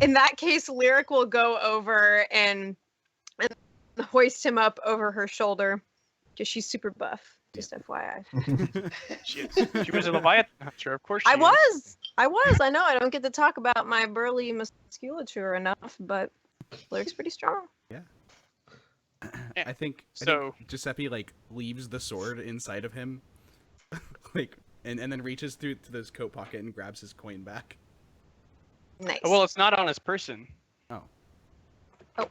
in that case, Lyric will go over and hoist him up over her shoulder, because she's super buff. Just FYI. She was a Leviathan hunter, of course. I was. I know I don't get to talk about my burly musculature enough, but Lyric's pretty strong. Yeah. I think Giuseppe like leaves the sword inside of him, like, and then reaches through to his coat pocket and grabs his coin back. Nice. Well, it's not on his person. Oh. Oh.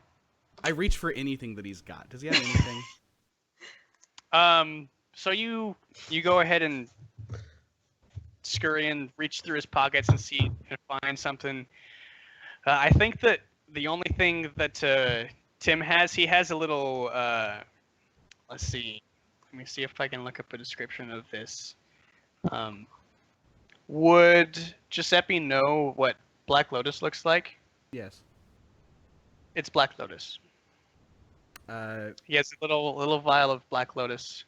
I reach for anything that he's got. Does he have anything? So you go ahead and scurry and reach through his pockets and see and find something. I think that the only thing that Tim has, he has a little. Let's see. Let me see if I can look up a description of this. Would Giuseppe know what Black Lotus looks like? Yes. It's Black Lotus. He has a little vial of Black Lotus.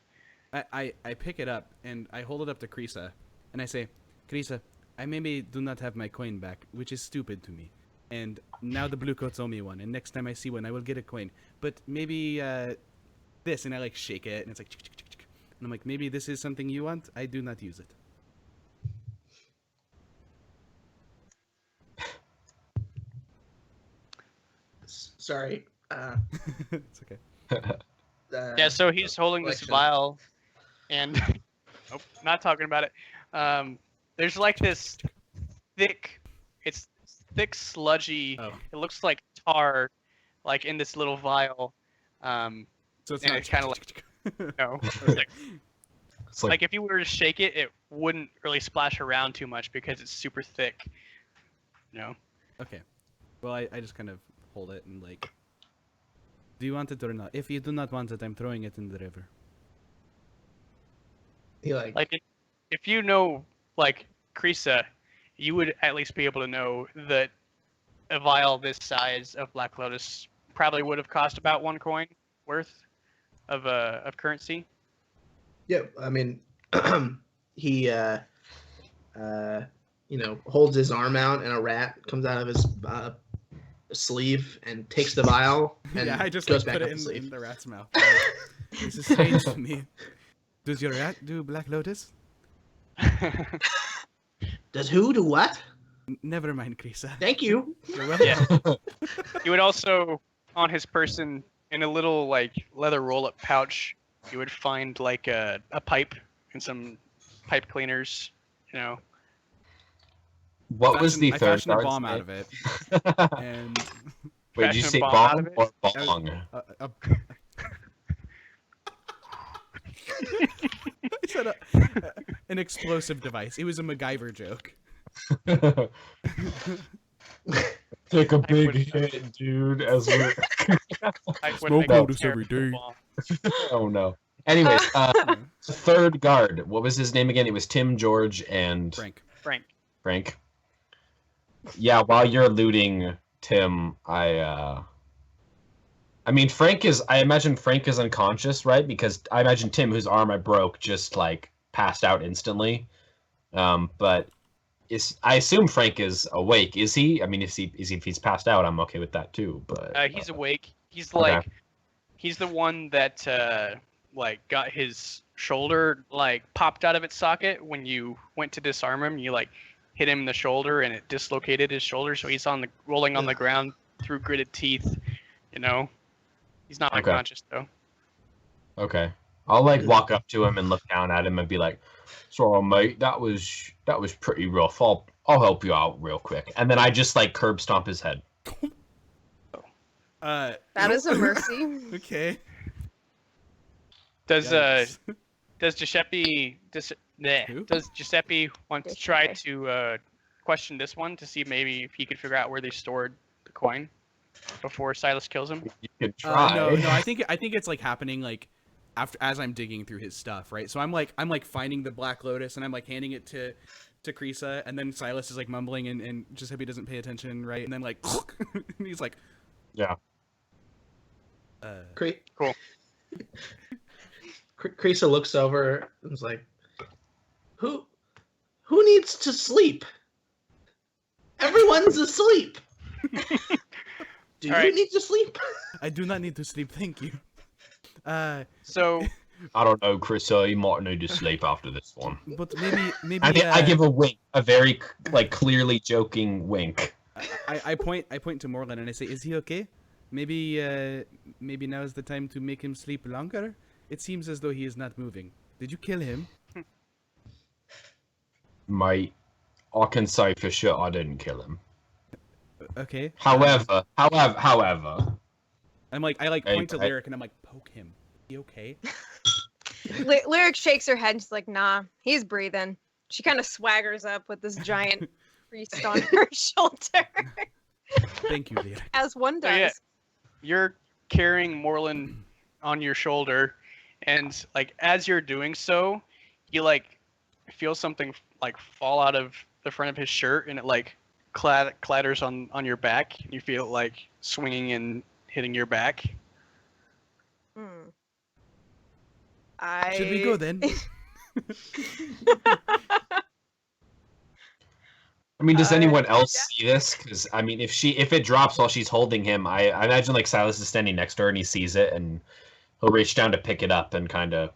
I pick it up and I hold it up to Krisa, and I say, Krisa, I maybe do not have my coin back, which is stupid to me. And now the blue coats owe me one, and next time I see one, I will get a coin. But maybe this, and I like shake it, and it's like, and I'm like, maybe this is something you want. I do not use it. Sorry. It's okay. Yeah, so he's holding this collection. vial, and nope, not talking about it. There's like this thick, it's thick, sludgy. Oh, It looks like tar, like in this little vial. so it's And not it's kinda like- No, Okay. It's like if you were to shake it, it wouldn't really splash around too much because it's super thick. You know. Okay. Well, I just kind of hold it and like, do you want it or not? If you do not want it, I'm throwing it in the river. He like, Like if you know like Krisa, you would at least be able to know that a vial this size of Black Lotus probably would have cost about 1 coin worth of currency. yeah. I mean, he holds his arm out, and a rat comes out of his sleeve and takes the vial and Yeah, I just goes like, back put up it the in sleeve. the rat's mouth. This is strange to me. Does your rat do Black Lotus? Does who do what? Never mind, Krisa. Thank you. You're welcome. Yeah. You would also, on his person, in a little like leather roll-up pouch, you would find like a pipe and some pipe cleaners. You know. What was the I third fashioned a guard's bomb out name? of it, and Wait, did you Fashion a say bomb out bomb of it? or bong? I said an explosive device. It was a MacGyver joke. Take a I big would- hit, dude, as we're... I would Smoke make a Lotus every terrible day. bomb. Oh, no. Anyways, Yeah. the third guard, what was his name again? It was Tim, George, and Frank. Frank. Frank. Yeah, while you're looting Tim, I mean, I imagine Frank is unconscious, right? Because I imagine Tim, whose arm I broke, just, like, passed out instantly. But I assume Frank is awake. Is he? I mean, if he's passed out, I'm okay with that too. But He's awake. He's Okay. like, he's the one that like got his shoulder like popped out of its socket when you went to disarm him. You like hit him in the shoulder and it dislocated his shoulder, so he's rolling on the ground through gritted teeth. You know, he's not Okay. unconscious though. okay, I'll like walk up to him and look down at him and be like, "Sorry, mate, that was pretty rough. I'll help you out real quick." And then I just like curb stomp his head. That is a mercy. Okay. Does Yikes. does Giuseppe Who? does Giuseppe want to try Giuseppe. to question this one to see maybe if he could figure out where they stored the coin before Silas kills him? You could try. No. I think it's like happening like as I'm digging through his stuff, right? So I'm like finding the Black Lotus and I'm like handing it to Krisa, and then Silas is like mumbling and Giuseppe doesn't pay attention, right? And then like and he's like, Yeah. Cre- Cool. Krisa looks over and is like, who needs to sleep? Everyone's asleep. Do you All right. need to sleep? I do not need to sleep, thank you. So I don't know, Chris. You might need to sleep after this one. But maybe I give a wink, a very like clearly joking wink. I point to Morlan and I say, "Is he okay? Maybe now is the time to make him sleep longer. It seems as though he is not moving. Did you kill him?" Mate, I can say for sure I didn't kill him. Okay. However, I point to I- Lyric and I'm like, poke him. He okay? Lyric shakes her head and she's like, nah, he's breathing. She kind of swaggers up with this giant priest on her shoulder, Thank you, Lyric. as one does. So, yeah. You're carrying Morlan on your shoulder, and like as you're doing so, you like feel something like fall out of the front of his shirt, and it like clatters on your back. And you feel it like swinging and hitting your back. Should we go then? I mean, does Uh, anyone else see this? Because I mean, if it drops while she's holding him, I imagine like Silas is standing next to her and he sees it and he'll reach down to pick it up and kind of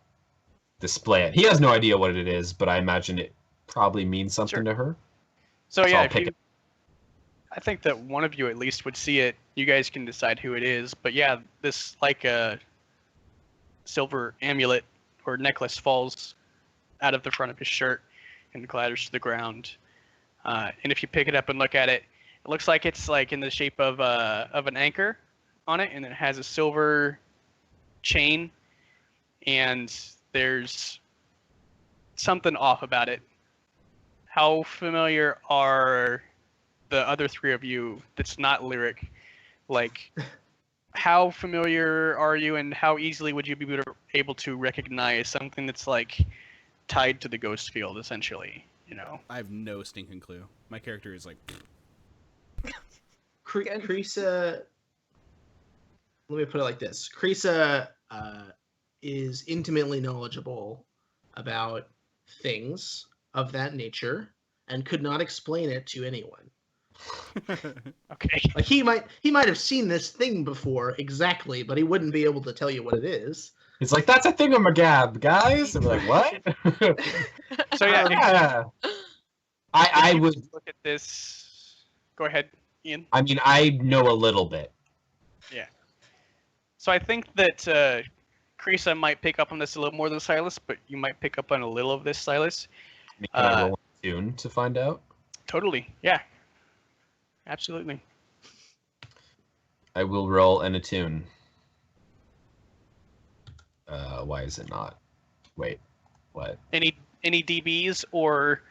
display it. He has no idea what it is, but I imagine it probably means something Sure. to her. So So yeah, I'll if pick you, it. I think that one of you at least would see it. You guys can decide who it is. But yeah, this like a silver amulet or necklace falls out of the front of his shirt and clatters to the ground. And if you pick it up and look at it, it looks like it's like in the shape of an anchor on it, and it has a silver chain, and there's something off about it. How familiar are the other three of you that's not Lyric? Like, how familiar are you, and how easily would you be able to recognize something that's like tied to the ghost field, essentially? You know. I have no stinking clue. My character is like, Creasa. Let me put it like this: Creasa is intimately knowledgeable about things of that nature and could not explain it to anyone. Okay. Like he might have seen this thing before exactly, but he wouldn't be able to tell you what it is. He's like, "That's a thingamagab, guys." And we're like, "What?" So yeah, Yeah. if I you would. look at this. Go ahead, Ian. I mean, I know a little bit. So I think that Creasa might pick up on this a little more than Silas, but you might pick up on a little of this, Silas. Can I roll a tune to find out? Totally. Yeah. Absolutely. I will roll an attune. Why is it not? Wait, what? Any DBs or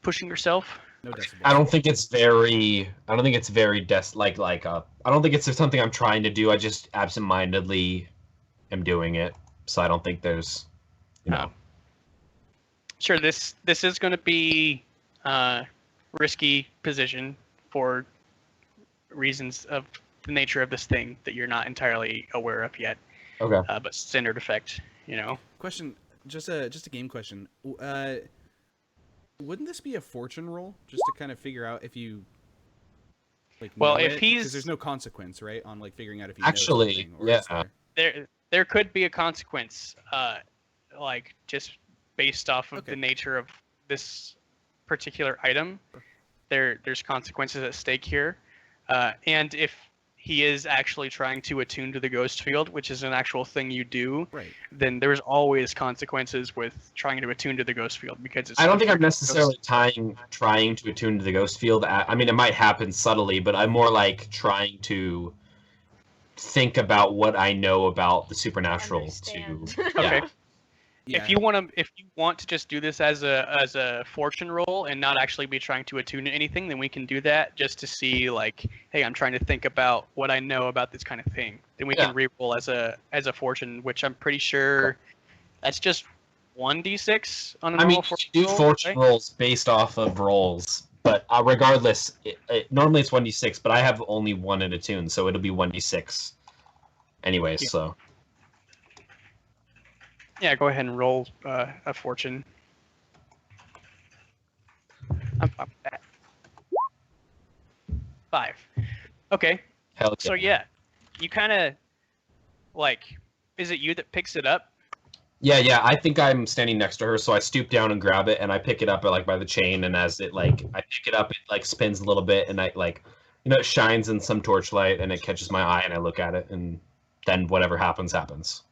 pushing yourself? no decibels. I don't think it's very. I don't think it's very I don't think it's something I'm trying to do. I just absentmindedly am doing it. So I don't think there's, you know. Sure. This is going to be risky position for reasons of the nature of this thing that you're not entirely aware of yet. Okay. But standard effect, you know. Question, just a game question. Wouldn't this be a fortune roll just to kind of figure out if you like? Well, know if it? he's- 'Cause there's no consequence, right, on like figuring out if you Actually, know something, or yeah. is there? There could be a consequence, like just based off of Okay. the nature of this particular item. There's consequences at stake here, and if he is actually trying to attune to the ghost field, which is an actual thing you do, Right. then there's always consequences with trying to attune to the ghost field because it's. I don't think I'm necessarily trying to attune to the ghost field. I mean, it might happen subtly, but I'm more like trying to think about what I know about the supernatural. Understand. Okay. Yeah. If you want to just do this as a fortune roll and not actually be trying to attune to anything, then we can do that just to see like, hey, I'm trying to think about what I know about this kind of thing. Then we can re-roll as a fortune, which I'm pretty sure that's just 1d6 on a normal fortune you do roll, fortune right? rolls based off of rolls, but regardless, normally it's 1d6, but I have only one in a tune, so it'll be 1d6 anyways. Yeah. So Yeah, go ahead and roll a fortune. I'm fine with that. 5. Okay. hell yeah. So yeah, you kind of like, is it you that picks it up? Yeah, I think I'm standing next to her, so I stoop down and grab it, and I pick it up like by the chain, and as it I pick it up, it like spins a little bit, and I it shines in some torchlight, and it catches my eye, and I look at it, and then whatever happens, happens.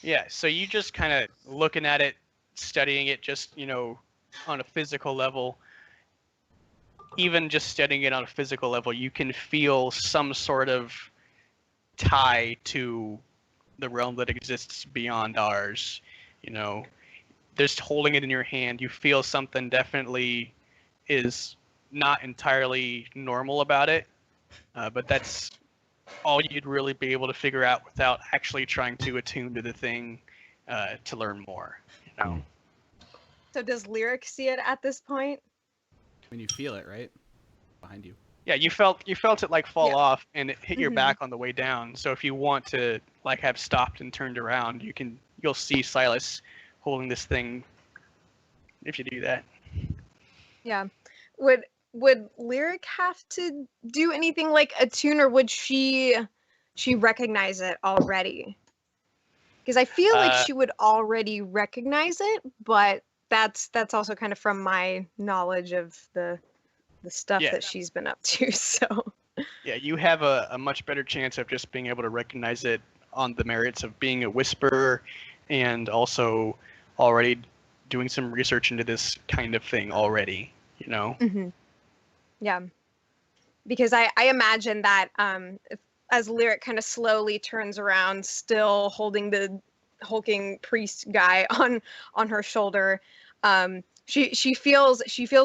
Yeah, so you just kind of looking at it, studying it just, on a physical level. Even just studying it on a physical level, you can feel some sort of tie to the realm that exists beyond ours. Just holding it in your hand, you feel something definitely is not entirely normal about it, but that's all you'd really be able to figure out without actually trying to attune to the thing to learn more. So does Lyric see it at this point? When you feel it, right? Behind you. Yeah, you felt it like fall Yeah. off and it hit your Mhm. back on the way down. So if you want to like have stopped and turned around, you'll see Silas holding this thing. If you do that, Yeah. Would Lyric have to do anything like attune, or would she recognize it already? Because I feel like she would already recognize it, but that's also kind of from my knowledge of the stuff Yeah. that she's been up to. So yeah, you have a much better chance of just being able to recognize it on the merits of being a whisperer, and also already doing some research into this kind of thing already. You know. Mhm. Yeah, because I imagine that as Lyric kind of slowly turns around, still holding the hulking priest guy on her shoulder, she feels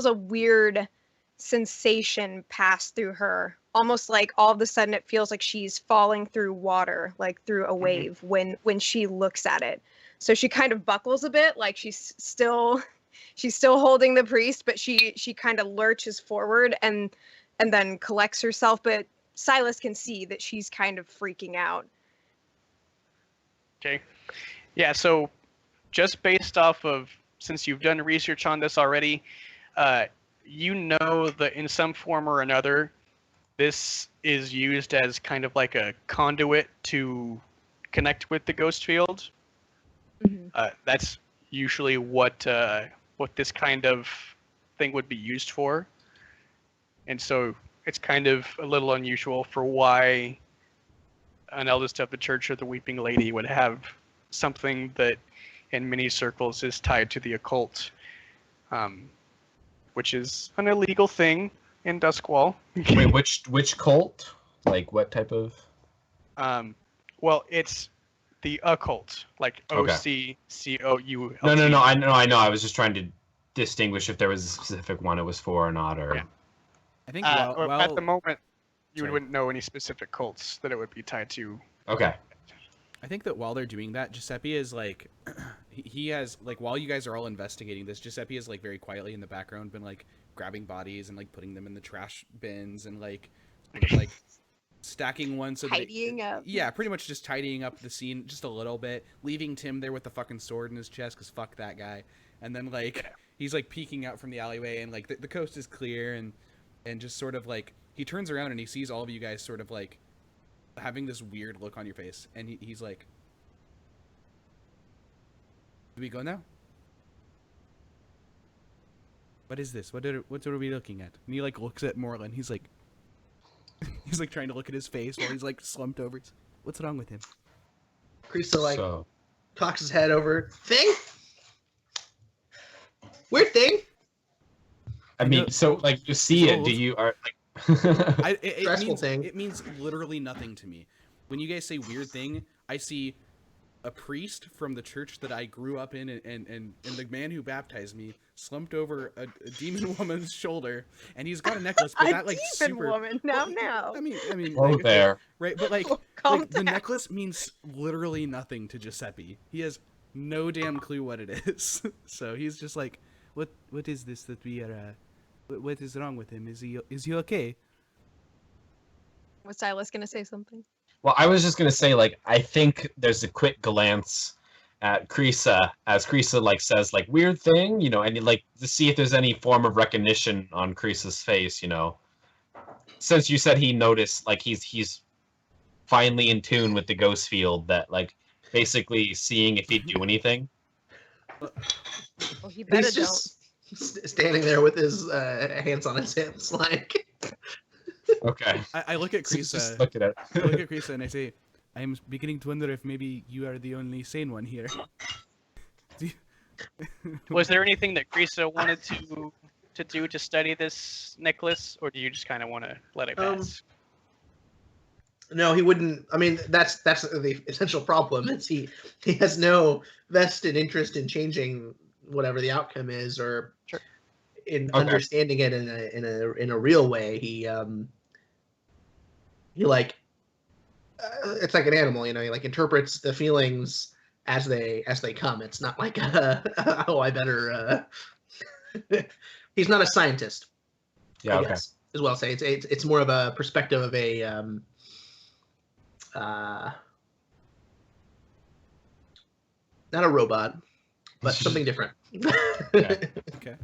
a weird sensation pass through her, almost like all of a sudden it feels like she's falling through water, like through a wave when she looks at it. So she kind of buckles a bit, like she's still holding the priest, but she kind of lurches forward and then collects herself. But Silas can see that she's kind of freaking out. Okay. Yeah. So just based off of, since you've done research on this already, you know that in some form or another, this is used as kind of like a conduit to connect with the ghost field. That's usually what this kind of thing would be used for. And so it's kind of a little unusual for why an eldest of the Church of the Weeping Lady would have something that in many circles is tied to the occult, which is an illegal thing in Duskwall. Wait, which cult? Like what type of? Well, it's the occult, like Okay. OCCOULT. No. I know. I was just trying to distinguish if there was a specific one it was for or not, or. Yeah. I think Or at the moment, you Sorry. wouldn't know any specific cults that it would be tied to. Okay. I think that while they're doing that, Giuseppe is like, he has like, while you guys are all investigating this, Giuseppe is like very quietly in the background been like grabbing bodies and like putting them in the trash bins and like sort of like stacking one so that Tidying up. Yeah, pretty much just tidying up the scene just a little bit, leaving Tim there with the fucking sword in his chest because fuck that guy. And then like he's like peeking out from the alleyway and like the coast is clear and just sort of like he turns around and he sees all of you guys sort of like having this weird look on your face, and he's like, "Do we go now? What is this? What are we looking at?" And he like looks at Moreland. He's like, he's like trying to look at his face while he's like slumped over. What's wrong with him? Krista like So, cocks his head over. Thing? Weird thing? I I mean, know- so like you see it? Do So- you are like? Stressful thing. It means literally nothing to me. When you guys say weird thing, I see a priest from the church that I grew up in, and the man who baptized me slumped over a demon woman's shoulder, and he's got a necklace, but A that like demon super. woman. Now. I mean, Oh, like, there. right? But like, Calm like the down. necklace means literally nothing to Giuseppe. He has no damn clue what it is. So he's just like, what is this that we are? What is wrong with him? Is he okay? Was Silas gonna say something? Well, I was just gonna say, like, I think there's a quick glance at Krisa as Krisa like says like weird thing, and like to see if there's any form of recognition on Krisa's face, Since you said he noticed, like he's finally in tune with the ghost field, that like basically seeing if he'd do anything. Well, he better He's just standing there with his hands on his hips, like. Okay. I look at Just Krisa. look at it. I look at Krisa and I say, I'm beginning to wonder if maybe you are the only sane one here. Was there anything that Krisa wanted to do to study this necklace, or do you just kind of want to let it pass? No, he wouldn't. I mean, that's the essential problem. Is he has no vested interest in changing whatever the outcome is, or Sure. in Okay. understanding it in a real way. He like it's like an animal, he like interprets the feelings as they come. It's not like oh, I better. He's not a scientist. Yeah. I Okay. guess, as well say it's more of a perspective of a Not a robot, but something different. Okay. Okay.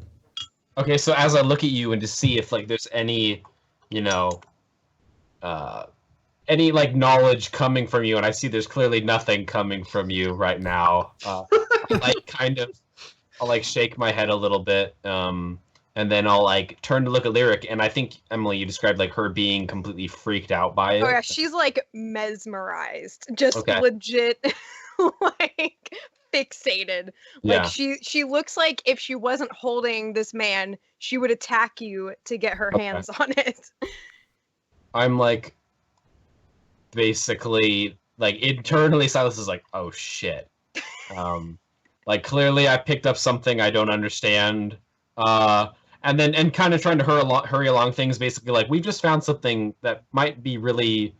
Okay, so as I look at you and to see if like there's any, you know, any like knowledge coming from you, and I see there's clearly nothing coming from you right now. I'll like shake my head a little bit, and then I'll like turn to look at Lyric, and I think Emily, you described like her being completely freaked out by it. Oh yeah, she's like mesmerized, just Okay. legit, like fixated. Like Yeah. she looks like if she wasn't holding this man, she would attack you to get her Okay. hands on it. I'm like basically like internally Silas is like, oh shit. Like clearly I picked up something I don't understand. And kind of trying to hurry along things, basically like we've just found something that might be really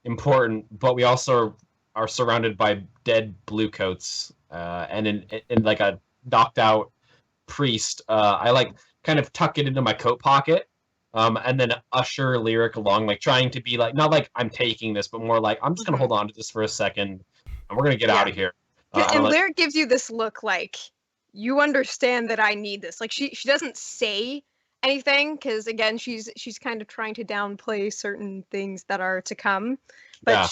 important, but we also are surrounded by dead bluecoats, and in like a knocked out priest. I like kind of tuck it into my coat pocket, and then usher Lyric along, like trying to be like not like I'm taking this, but more like I'm just gonna hold on to this for a second, and we're gonna get out of here. And Like, Lyric gives you this look like you understand that I need this. Like she doesn't say anything because again she's kind of trying to downplay certain things that are to come, but yeah.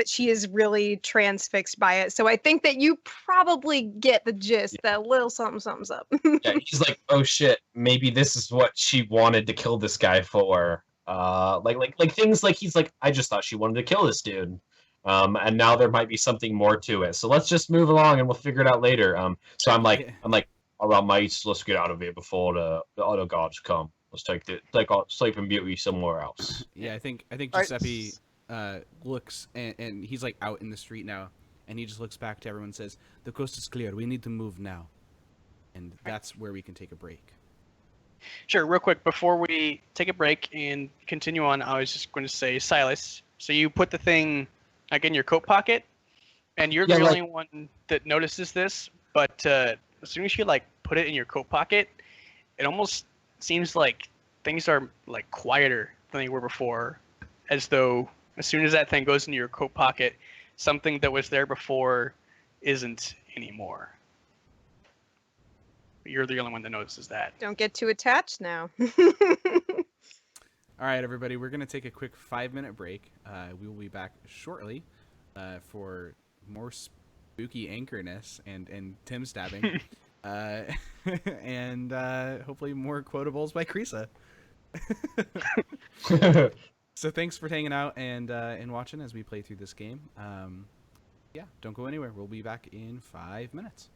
she is really transfixed by it. So I think that you probably get the gist that a little something's up. Yeah, he's like, oh shit, maybe this is what she wanted to kill this guy for. Like things like he's like, I just thought she wanted to kill this dude. And now there might be something more to it. So let's just move along and we'll figure it out later. So I'm like, all right, mates, let's get out of here before the other guards come. Let's take our sleeping beauty somewhere else. Yeah, I think Alright. Giuseppe looks and he's like out in the street now, and he just looks back to everyone and says, "The coast is clear. We need to move now," and that's where we can take a break. Sure, real quick, before we take a break and continue on, I was just going to say, Silas, so you put the thing like in your coat pocket, and you're Yeah, the like- only one that notices this, but as soon as you like put it in your coat pocket, it almost seems like things are like quieter than they were before, as though as soon as that thing goes into your coat pocket, something that was there before isn't anymore. You're the only one that notices that. Don't get too attached now. All right, everybody, we're gonna take a quick 5-minute break. We will be back shortly for more spooky anchorness and Tim stabbing, and hopefully more quotables by Krisa. So thanks for hanging out and watching as we play through this game. Yeah, don't go anywhere. We'll be back in 5 minutes.